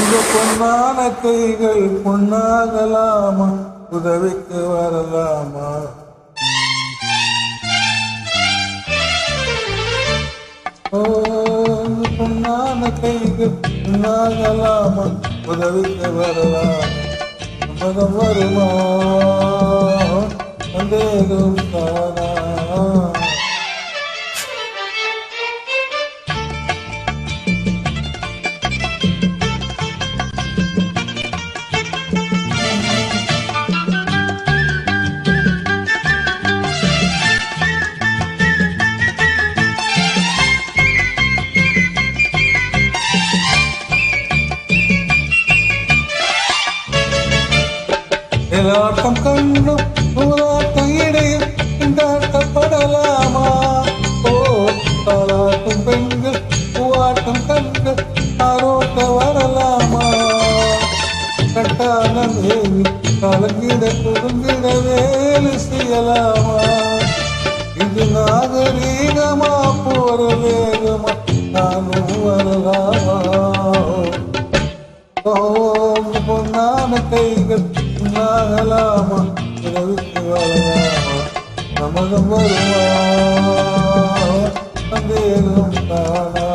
உங்க பொன்னான கைகள் பொன்னாகலாமா, உதவிக்கு வரலாமா? பொன்னான கைகள் பொன்னாகலாமா, உதவிக்கு வரலாமா? சம்மதம் வருமா, சந்தேகம் தானா? ஆட்டம் கண்டும் நூறாட்டம் இடையில் திண்டாட்டப்படலாமா? தாளாட்டும் பெண்கள் பூவாட்டம் கண்கள் ஆரோட்ட வரலாமா? கட்டான தேவி கலங்கிட குறுங்கிட வேலை செய்யலாமா? இது நாகரீகமா போற வேகமா, நானும் வரலாமா? பொன்னான கைகள் நாகலாமா, உதவிக்கு வரலாமா? சம்மதம் வருமா, சந்தேகம் தானா?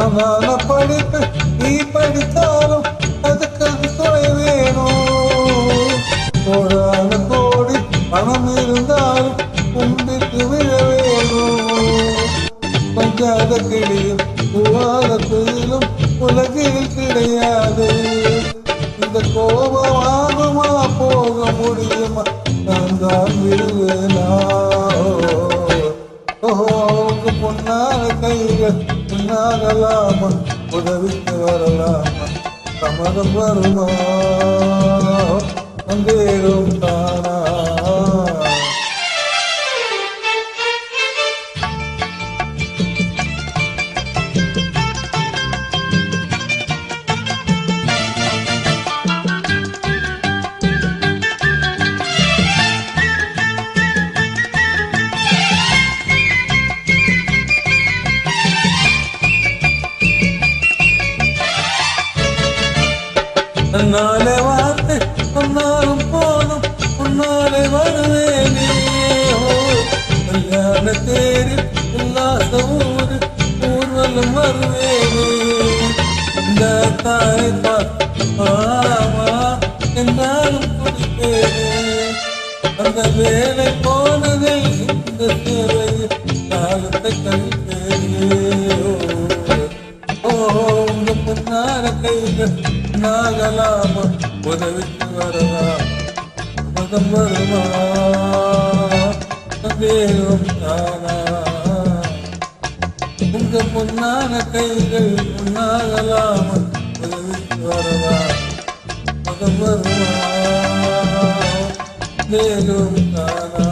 அதான படிப்பு நீ படித்தாலும் அதுக்கு துணை வேணும். கோடான கோடி பணம் இருந்தாலும் கும்பிட்டு விழ வேணும். பஞ்சாத கிளியும் பூவாத குயிலும் உலகில் கிடையாது. இந்த கோபம் ஆகுமா, போக முடியுமா, நான் தான் விடுவேனா? பொன்னான கைகள் பொன்னாகலாமா, உதவிக்கு வரலாமா? சம்மதம் வருமா, சந்தேகம் தானா? உன்னாலே வார்த்தை சொன்னாலும் போதும், உன்னாலே வருவேனே. கல்யாண தேரில் உல்லாச ஊரு ஊர்வலம் வருவேனே. இந்த தாயை மாமா என்றாலும் குடிப்பேனே. அந்த வேலை போனதை இந்த சேவையில் காலத்தை கழிப்பேனே. உங்க பொன்னான கைகள் நாகலாமா, உதவிக்கு வரலாம்? சம்மதம் வருமா, சந்தேகம் தானா? உங்க பொன்னான கைகள் நாகலாமா, உதவிக்கு வரலாம்? சம்மதம் வருமா, சந்தேகம் தானா?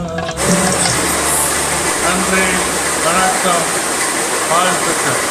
நன்றி, வணக்கம், வாழ்த்துக்கள்.